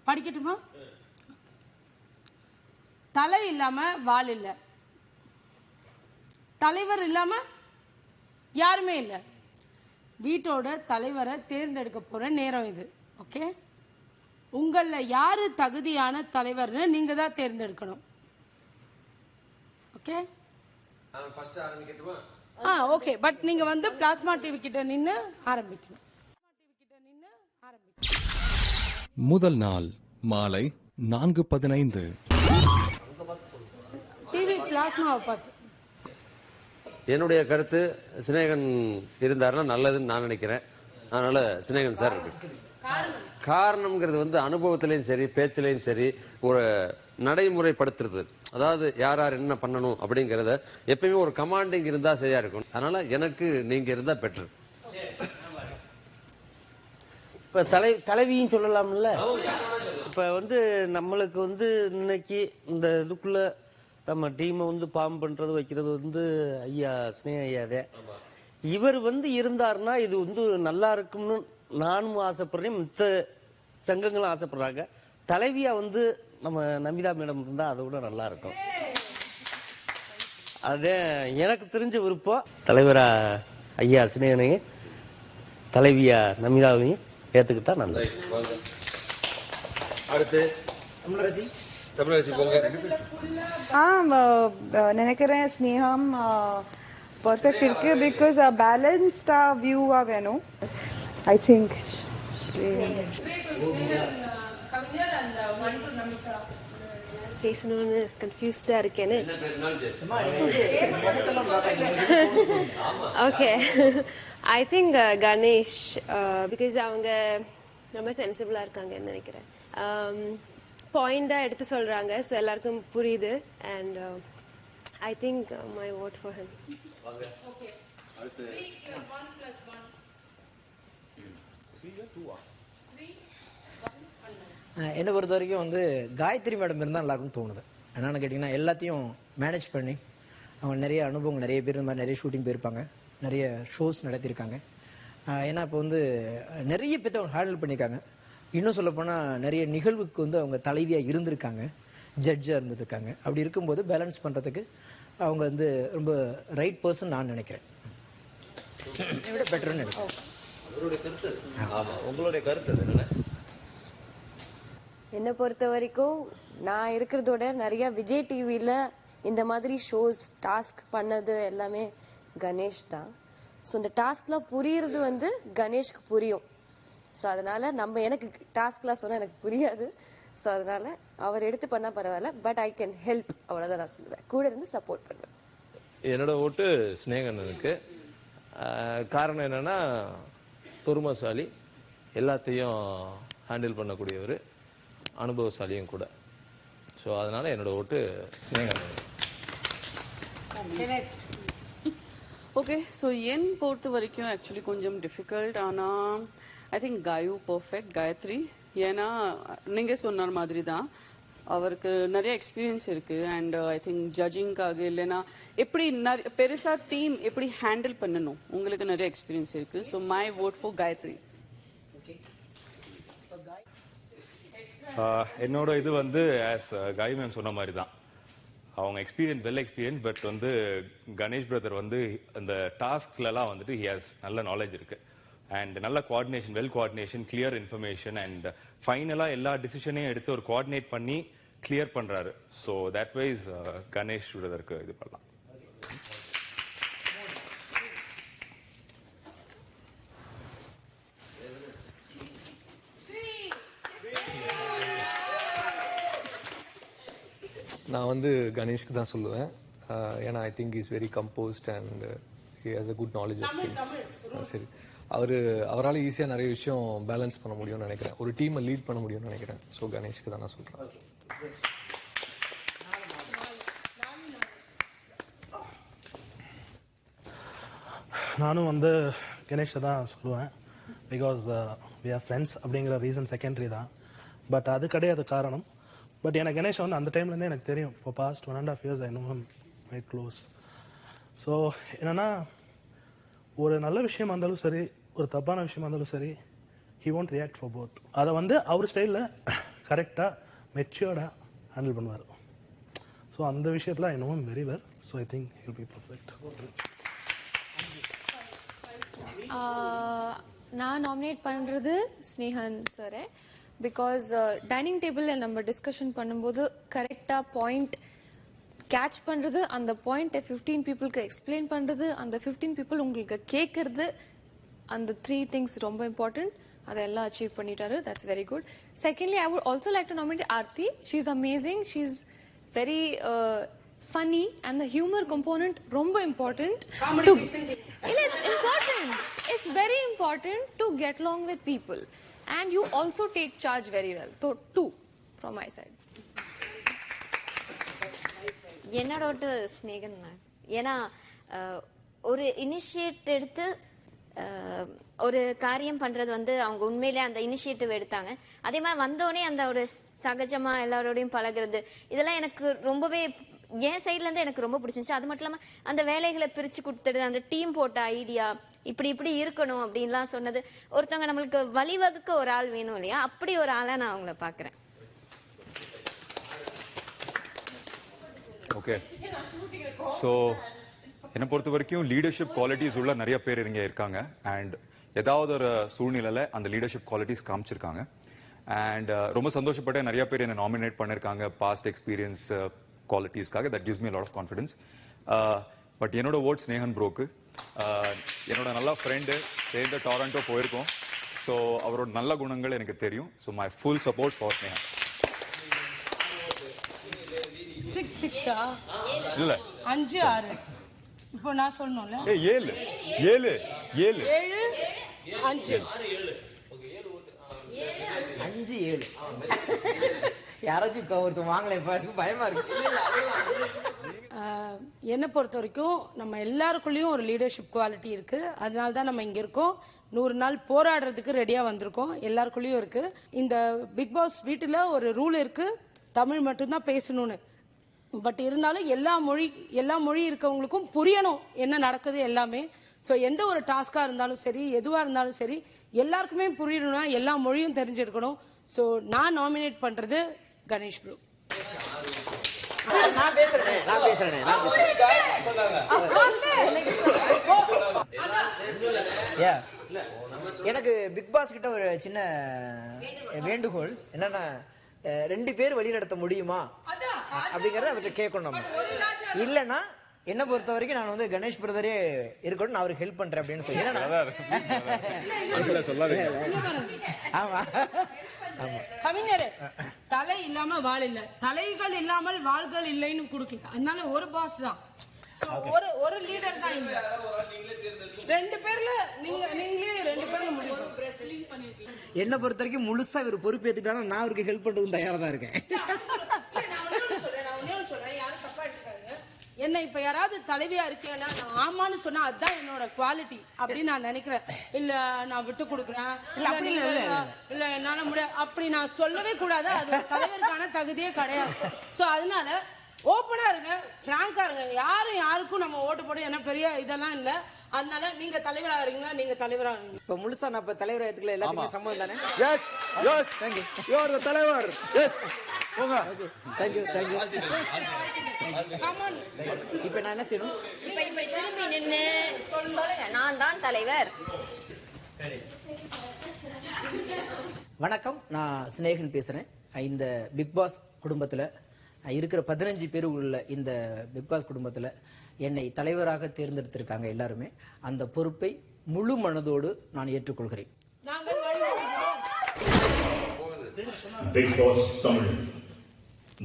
படிக்கட்டுமா? தலை இல்லாம வால் இல்ல, தலைவர் இல்லாம யாருமே இல்ல. வீட்டோட தலைவரை தேர்ந்தெடுக்க போற நேரம் இது. ஓகே, உங்கள யாரு தகுதியான தலைவர்னு நீங்க தான் தேர்ந்தெடுக்கணும். ஓகே, ஃபர்ஸ்ட் ஆரம்பிக்கட்டுமா? ஓகே, பட் நீங்க வந்து பிளாஸ்மா டிவி கிட்ட நின்னு ஆரம்பிக்கணும். முதல் நாள் மாலை 4:15. டிவி பிளாஸ்மாவை பார்த்து என்னுடைய கருத்து, சினேகன் இருந்தாருன்னா நல்லதுன்னு நான் நினைக்கிறேன். அதனால சினேகன் சார் இருக்கு. காரணம்ங்கிறது வந்து அனுபவத்திலையும் சரி, பேச்சிலையும் சரி, ஒரு நடைமுறைப்படுத்துறது. அதாவது யார் யார் என்ன பண்ணணும் அப்படிங்கறத எப்பயுமே ஒரு கமாண்டிங் இருந்தா சரியா இருக்கும். அதனால எனக்கு நீங்க இருந்தா பெட்டர். இப்ப தலைவியும் சொல்லலாம்ல. இப்ப வந்து நம்மளுக்கு வந்து இன்னைக்கு இந்த இதுக்குள்ள நம்ம டீமை வந்து பாம் பண்றது வைக்கிறது வந்து ஐயா ஸ்னேக ஐயாதே. இவர் வந்து இருந்தாருன்னா இது வந்து நல்லா இருக்கும்னு நானும் ஆசைப்படுறேன், மித்த சங்கங்களும் ஆசைப்படுறாங்க. தலைவியா வந்து நம்ம நமிதா மேடம் இருந்தா அதை விட நல்லா இருக்கும். அதே எனக்கு தெரிஞ்ச விருப்பம். தலைவரா ஐயா ஸ்னேகனையும் தலைவியா நமிதாவையும் ஏத்துக்கிட்டா நல்லது. அடுத்து தமிழரசி போங்க. நினைக்கிறேன் ஸ்னேகம் பர்ஃபெக்ட் இருக்கு. பிகாஸ் பேலன்ஸ்டா வியூவா வேணும். ஐ திங்க் பேசணும்னு கன்ஃபியூஸ்டா இருக்கேன்னு. Okay, I think Ganesh, because அவங்க ரொம்ப சென்சிபிளா இருக்காங்கன்னு நினைக்கிறேன். பாயிண்டா எடுத்து சொல்றாங்க, ஸோ எல்லாருக்கும் புரியுது. And I think my vote for him. என்னை பொறுத்த வரைக்கும் வந்து காயத்ரி மேடம் இருந்தால் நல்லா இருக்கும்னு தோணுது. என்னன்னு கேட்டிங்கன்னா எல்லாத்தையும் மேனேஜ் பண்ணி அவங்க நிறைய அனுபவம், நிறைய பேர் இந்த மாதிரி நிறைய ஷூட்டிங் போயிருப்பாங்க, நிறைய ஷோஸ் நடத்தியிருக்காங்க. ஏன்னா இப்போ வந்து நிறைய பேர்த்த அவங்க ஹேண்டில் பண்ணியிருக்காங்க. இன்னும் சொல்லப்போனால் நிறைய நிகழ்வுக்கு வந்து அவங்க தலைவியாக இருந்திருக்காங்க, ஜட்ஜாக இருந்திருக்காங்க. அப்படி இருக்கும்போது பேலன்ஸ் பண்ணுறதுக்கு அவங்க வந்து ரொம்ப ரைட் பர்சன் நான் நினைக்கிறேன். விட பெட்டர்னு நினைக்கிறேன். உங்களுடைய கருத்து என்னை பொறுத்த வரைக்கும் நான் இருக்கிறதோட நிறைய விஜய் டிவில இந்த மாதிரி ஷோஸ் டாஸ்க் பண்ணது எல்லாமே கணேஷ் தான். ஸோ இந்த டாஸ்க்லாம் புரியுறது வந்து கணேஷ்க்கு புரியும். ஸோ அதனால நம்ம எனக்கு டாஸ்க்லாம் சொன்னா எனக்கு புரியாது. ஸோ அதனால அவர் எடுத்து பண்ணா பரவாயில்ல, பட் ஐ கேன் ஹெல்ப், அவ்வளோதான் நான் சொல்லுவேன். கூட இருந்து சப்போர்ட் பண்ணுவேன். என்னோட ஓட்டு ஸ்னேகனுக்கு. காரணம் என்னன்னா பொறுமைசாலி, எல்லாத்தையும் ஹேண்டில் பண்ணக்கூடியவர், அனுபவசாலியும் கூட. ஸோ அதனால என்னோட ஓட்டு ஸ்னேகன். ஓகே, ஸோ என் பொறுத்த வரைக்கும் ஆக்சுவலி கொஞ்சம் டிஃபிகல்ட். ஆனால் ஐ திங்க் காயு பர்ஃபெக்ட், காயத்ரி. ஏன்னா நீங்க சொன்ன மாதிரி தான் அவருக்கு நிறைய எக்ஸ்பீரியன்ஸ் இருக்கு. அண்ட் ஐ திங்க் ஜட்ஜிங்காக இல்லைன்னா எப்படி பெருசா டீம் எப்படி ஹேண்டில் பண்ணணும் உங்களுக்கு நிறைய எக்ஸ்பீரியன்ஸ் இருக்கு. So my vote for Gayathri. என்னோட இது வந்து ஆஸ் காய் மேம் சொன்ன மாதிரி தான். அவங்க எக்ஸ்பீரியன்ஸ், வெல் எக்ஸ்பீரியன்ஸ். பட் வந்து கணேஷ் பிரதர் வந்து இந்த டாஸ்க்லாம் வந்துட்டு ஹி ஹாஸ் நல்ல நாலேஜ் இருக்கு. அண்ட் நல்ல coordination, well coordination, clear information, and ஃபைனலா எல்லா டிசிஷனையும் எடுத்து ஒரு கோஆர்டினேட் பண்ணி கிளியர் பண்றாரு. ஸோ தட் வைஸ் கணேஷ் பிரதருக்கு இது பண்ணலாம். நான் வந்து கணேஷ்க்கு தான் சொல்லுவேன். ஏன்னா I think is very compost and he has a good knowledge of things. சரி, அவரால் ஈஸியாக நிறைய விஷயம் பேலன்ஸ் பண்ண முடியும்னு நினைக்கிறேன். ஒரு டீமை லீட் பண்ண முடியும்னு நினைக்கிறேன். ஸோ கணேஷ்க்கு தான் நான் சொல்கிறேன். நானும் வந்து கணேஷை தான் சொல்லுவேன். பிகாஸ் வி ஆர் ஃப்ரெண்ட்ஸ் அப்படிங்கிற ரீசன் செகண்டரி தான். பட் அது கிடையாது காரணம். பட் எனக்கு கணேஷ் வந்து அந்த டைம்லேருந்தே எனக்கு தெரியும். For past 1.5 years I know him very close. So என்னன்னா, ஒரு நல்ல விஷயமா இருந்தாலும் சரி, ஒரு தப்பான விஷயமா இருந்தாலும் சரி, he won't react for both. அதை வந்து அவர் ஸ்டைலில் கரெக்டாக மெச்சூர்டாக ஹேண்டில் பண்ணுவார். ஸோ அந்த விஷயத்தில் ஐ know him very well. So I think he will be perfect. நான் நாமினேட் பண்ணுறது ஸ்னேகன் சார். பிகாஸ் டைனிங் டேபிளில் நம்ம டிஸ்கஷன் பண்ணும்போது கரெக்டாக பாயிண்ட் கேட்ச் பண்ணுறது, அந்த பாயிண்ட்டை 15 பீப்புளுக்கு எக்ஸ்பிளைன் பண்ணுறது, அந்த 15 பீப்புள் உங்களுக்கு கேட்கறது, அந்த 3 things ரொம்ப இம்பார்ட்டன்ட். அதெல்லாம் அச்சீவ் பண்ணிட்டாரு. That's very good. Secondly, I would also like to nominate Aarthi. She is amazing. She is very funny and the humor component romba important. It is important. It's very important to get along with people and you also take charge very well. So 2 from my side. என்னோட Snehan ma'am. ஏன்னா ஒரு initiate எடுத்து ஒரு காரியம் பண்றது வந்து அவங்க உண்மையிலே அந்த இனிஷியேட்டிவ் எடுத்தாங்க. அதே மாதிரி வந்தோடனே அந்த ஒரு சகஜமா எல்லாரோடையும் பழகுறது, இதெல்லாம் எனக்கு ரொம்பவே என் சைட்ல இருந்து எனக்கு ரொம்ப பிடிச்சிருந்துச்சு. அது மட்டும் இல்லாம அந்த வேலைகளை பிரிச்சு கொடுத்துடுது, அந்த டீம் போட்ட ஐடியா, இப்படி இப்படி இருக்கணும் அப்படின்லாம் சொன்னது. ஒருத்தவங்க நம்மளுக்கு வழிவகுக்க ஒரு ஆள் வேணும் இல்லையா, அப்படி ஒரு ஆளா நான் அவங்கள பாக்குறேன். ஓகே, ஸோ என்னை பொறுத்த வரைக்கும் லீடர்ஷிப் குவாலிட்டிஸ் உள்ள நிறைய பேர் இங்கே இருக்காங்க. அண்ட் ஏதாவது ஒரு சூழ்நிலையில அந்த லீடர்ஷிப் குவாலிட்டிஸ் காமிச்சிருக்காங்க. அண்ட் ரொம்ப சந்தோஷப்பட்ட நிறைய பேர் என்ன நாமினேட் பண்ணிருக்காங்க பாஸ்ட் எக்ஸ்பீரியன்ஸ் குவாலிட்டிஸ்க்காக. That gives me lot of confidence. But என்னோட ஓட் ஸ்னேகன் ப்ரோக்கு. என்னோட நல்ல ஃப்ரெண்டு, சேர்ந்து டொரண்டோ போயிருக்கோம். ஸோ அவரோட நல்ல குணங்கள் எனக்கு தெரியும். So my full support for Snehan. 6 இல்ல 5 6 இப்போ நான் சொல்லணும்ல. 7 7 7 5 7 யாராச்சும் ஒருத்தர் வாங்கலை பாருங்க, பயமா இருக்கு. என்னை பொறுத்த வரைக்கும் நம்ம எல்லாருக்குள்ளேயும் ஒரு லீடர்ஷிப் குவாலிட்டி இருக்கு. அதனால தான் நம்ம இங்க இருக்கோம். 100 நாள் போராடுறதுக்கு ரெடியா வந்திருக்கோம். எல்லாருக்குள்ளேயும் இருக்கு. இந்த பிக் பாஸ் வீட்டுல ஒரு ரூல் இருக்கு, தமிழ் மட்டும்தான் பேசணும்னு. பட் இருந்தாலும் எல்லா மொழி இருக்கவங்களுக்கும் புரியணும் என்ன நடக்குது எல்லாமே. ஸோ எந்த ஒரு டாஸ்கா இருந்தாலும் சரி, எதுவா இருந்தாலும் சரி, எல்லாருக்குமே புரியணும்னா எல்லா மொழியும் தெரிஞ்சிருக்கணும். ஸோ நான் நாமினேட் பண்றது கணேஷ் ப்ரோ. எனக்கு பிக் பாஸ் கிட்ட ஒரு சின்ன வேண்டுகோள் என்னன்னா, 2 பேர் வழி நடத்த முடியுமா அப்படிங்கறத அவர்கிட்ட கேட்கணும். நம்ம இல்லன்னா என்ன பொறுத்த வரைக்கும் நான் வந்து கணேஷ் பிரதரே இருக்கணும், நான் அவருக்கு ஹெல்ப் பண்றேன் அப்படின்னு சொல்லி. ஆமா கவிஞர், தலை இல்லாம வாள் இல்ல, தலைகள் இல்லாமல் வாள்கள் இல்லைன்னு கொடுக்கல. அதனால ஒரு பாஸ் தான், ஒரு லீடர் தான். 2 பேர்ல நீங்களே 2 பேர்ல முடிவு. என்ன பொறுத்த வரைக்கும் முழுசா இவர் பொறுப்பு ஏத்துட்டாலும் நான் அவருக்கு ஹெல்ப் பண்றதுக்கு தயாரா தான் இருக்கேன். என்ன இப்ப யாராவது தலைவியா இருக்கேன்னா நான் ஆமான்னு சொன்னா அதுதான் என்னோட குவாலிட்டி அப்படின்னு நான் நினைக்கிறேன். இல்ல நான் விட்டு கொடுக்குறேன், இல்ல என்னால முடியாது அப்படி நான் சொல்லவே கூடாது. அது தலைவருக்கான தகுதியே கிடையாது. சோ அதனால ஓப்பனா இருங்க, பிராங்கா இருங்க. யாருக்கும் நம்ம ஓட்டு போட என்ன பெரிய இதெல்லாம் இல்ல. அதனால நீங்க தலைவரா இருக்கீங்களா, நீங்க தலைவரா இருக்கீங்க. இப்ப முழுசா நான் இப்ப தலைவர் ஏத்துக்கல, எல்லாத்துக்குமே சம்மதம் தானே? Yes yes thank you. You are the தலைவர். எஸ் போங்க. Okay thank you thank you. இப்ப நான் என்ன செய்யணும்? இப்ப திரும்பி நின்னு சொல்லுங்க, நான் தான் தலைவர். வணக்கம், நான் ஸ்னேகன் பேசுறேன். இந்த பிக் பாஸ் குடும்பத்துல இருக்கிற 15 பேர் உள்ள இந்த பிக் பாஸ் குடும்பத்துல என்னை தலைவராக தேர்ந்தெடுத்திருக்காங்க எல்லாருமே. அந்த பொறுப்பை முழு மனதோடு நான் ஏற்றுக்கொள்கிறேன். பிக் பாஸ் தமிழ்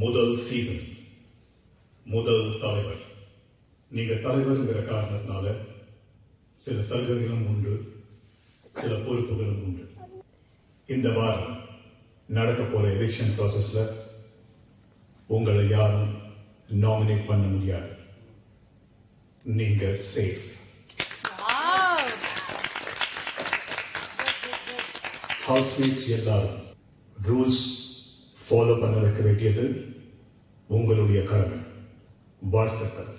முதல் சீசன் முதல் தலைவர். நீங்க தலைவர்ங்கிற காரணத்தினால சில சலுகைகளும் உண்டு, சில பொறுப்புகளும் உண்டு. இந்த வாரம் நடக்க போற எலெக்ஷன் ப்ராசஸ்ல உங்களை யாரும் நாமினேட் பண்ண முடியாது. நீங்க சேஃப். ஹவுஸ்மேட்ஸ் எல்லாரும் ரூல்ஸ் ஃபாலோ பண்ண வைக்க வேண்டியது உங்களுடைய கடமை. வாழ்த்துக்கள்.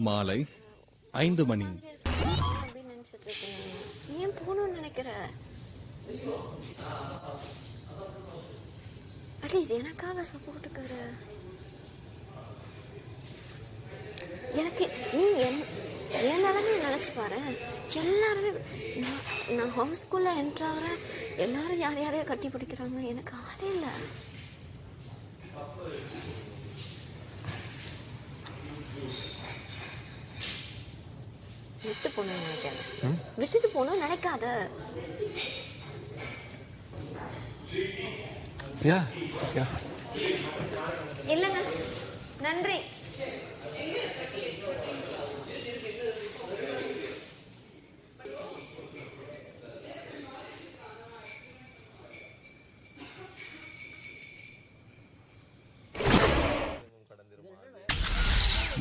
மாலை 5 மணி. ஏன் போகணும்னு நினைக்கிற? அட்லீஸ்ட் எனக்காக சப்போர்ட்டுக்காரு. எனக்கு நீ என் நிலைமை நினைச்சு பாரு. எல்லாருமே நான் ஹவுஸ்குள்ள என்ட்ரு ஆகுறேன், எல்லாரும் யாரையோ கட்டி பிடிக்கிறாங்க, எனக்கு ஆளே இல்ல. விட்டு போகணும்னு நினைக்காத, விட்டுட்டு போகணும்னு நினைக்காத. இல்லங்க, நன்றி.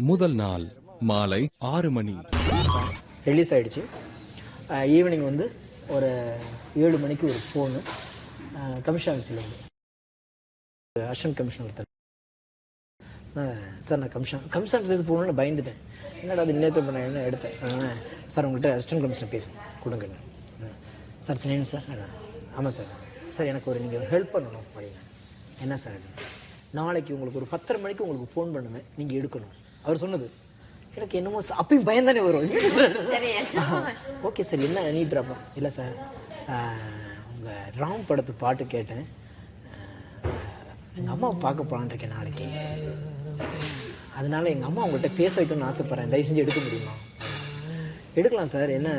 முதல் நாள் மாலை 6 மணி. ரிலீஸ் ஆயிடுச்சு. ஈவினிங் வந்து ஒரு 7 மணிக்கு ஒரு ஃபோனு கமிஷன் ஆஃபீஸில் வந்து அசிஸ்டன்ட் கமிஷனர் ஒருத்தர், சார் நான் கமிஷன் ஆஃபீஸில் போகணுன்னு பயந்துட்டேன். என்னடா அது நேற்று பண்ண என்ன எடுத்தேன். சார் உங்கள்கிட்ட அசிஸ்டன்ட் கமிஷனர் பேசுகிறேன், கொடுங்க. சார் சினேன் சார். ஆமாம் சார். சார் எனக்கு ஒரு நீங்கள் ஹெல்ப் பண்ணணும் அப்படின்னா. என்ன சார்? நாளைக்கு உங்களுக்கு ஒரு 10:30 மணிக்கு உங்களுக்கு ஃபோன் பண்ணுவேன், நீங்கள் எடுக்கணும். அவர் சொன்னது எனக்கு என்னமோ அப்பயும் பயந்தானே வரும். ஓகே சார், என்ன நீ ப்ராப்ளம்? இல்லை சார், உங்கள் ராம் படத்து பாட்டு கேட்டேன், எங்கள் அம்மாவை பார்க்க போகலான்னு இருக்கேன் நாளைக்கு. அதனால எங்கள் அம்மா உங்கள்கிட்ட பேச வைக்கணும்னு ஆசைப்பட்றேன், தயவு செஞ்சு எடுக்க முடியுமா? எடுக்கலாம் சார், என்ன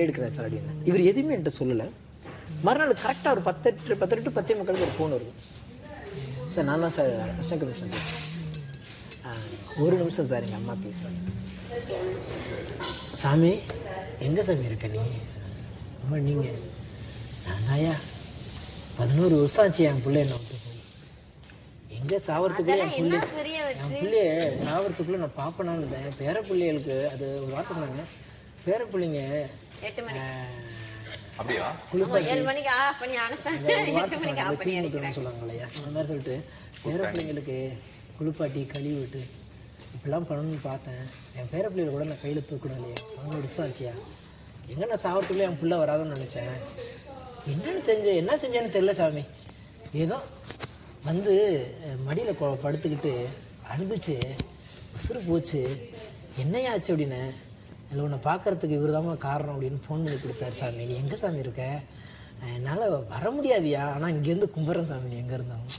எடுக்கிறேன் சார் அப்படின்னு. இவர் எதுவுமே என்கிட்ட சொல்லலை. மறுநாள் கரெக்டாக ஒரு 10:10 to 10:15 ஒரு ஃபோன் வருது. சார் நான் தான் சார் அசிஸ்டன்ட் கமிஷனர். ஒரு நிமிஷம் சார், எங்கள் அம்மா பேசுகிறேன். சாமி, எங்கே சாமி இருக்க நீ? அம்மா நீங்கள்? நான் தாயா 11 வருஷம் ஆச்சு என் பிள்ளை என்ன விட்டு போய். எங்கே சாவறதுக்குள்ளே என் பிள்ளைய சாவறதுக்குள்ளே நான் பார்ப்பனான்னு இருந்தேன். பேர பிள்ளைகளுக்கு அது ஒரு வார்த்தை சொன்னாங்க, பேர பிள்ளைங்க சொல்லுவாங்க இல்லையா, அந்த மாதிரி சொல்லிட்டு பேர பிள்ளைங்களுக்கு குளிப்பாட்டி கழுவி விட்டு இப்படிலாம் பண்ணணும்னு பார்த்தேன். என் பேர பிள்ளைகளை கூட நான் கையில் தூக்கணும் இல்லையா, 11 வருஷம் ஆச்சியா. எங்கே நான் சாவறதுக்குள்ளே என் பிள்ளை வராதுன்னு நினச்சேன். என்னன்னு என்ன செஞ்சேன்னு தெரியல சாமி. ஏதோ வந்து மடியில் படுத்துக்கிட்டு அழுதுச்சு, உசுறு போச்சு. என்னையாச்சு அப்படின்னு. இல்லை உன்னை பார்க்கறதுக்கு இவர் தான் காரணம் அப்படின்னு ஃபோன் பண்ணி கொடுத்தாரு. சாமி நீ எங்கே சாமி இருக்க? என்னால் வர முடியாதியா, ஆனால் இங்கேருந்து கும்பிட்றேன் சாமி. நீ எங்கே இருந்தாலும்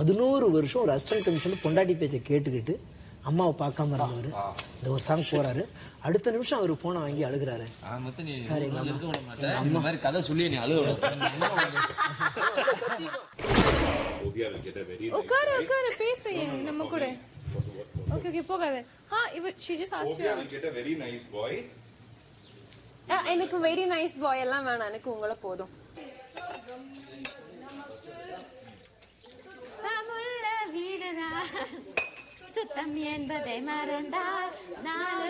11 வருஷம் ஒரு அசிஸ்டன்ட் கமிஷனர் பொண்டாட்டி பேச்சை கேட்டுக்கிட்டு அம்மாவை பார்க்காம இருந்தவர் இந்த ஒரு சாங் போறாரு. அடுத்த நிமிஷம் அவர் போனை வாங்கி அழுகிறாரு. சார் எங்க அம்மா கதை சொல்லி நீ அழுக உட்காரு பேசு நம்ம கூட. ஓகே ஓகே போகாத. she just asked you. will get a very nice boy. எனக்கு வெரி நைஸ் பாய் எல்லாம் வேணாம், எனக்கு உங்களை போதும். சுத்தம் என்பதை மறந்தால் நான்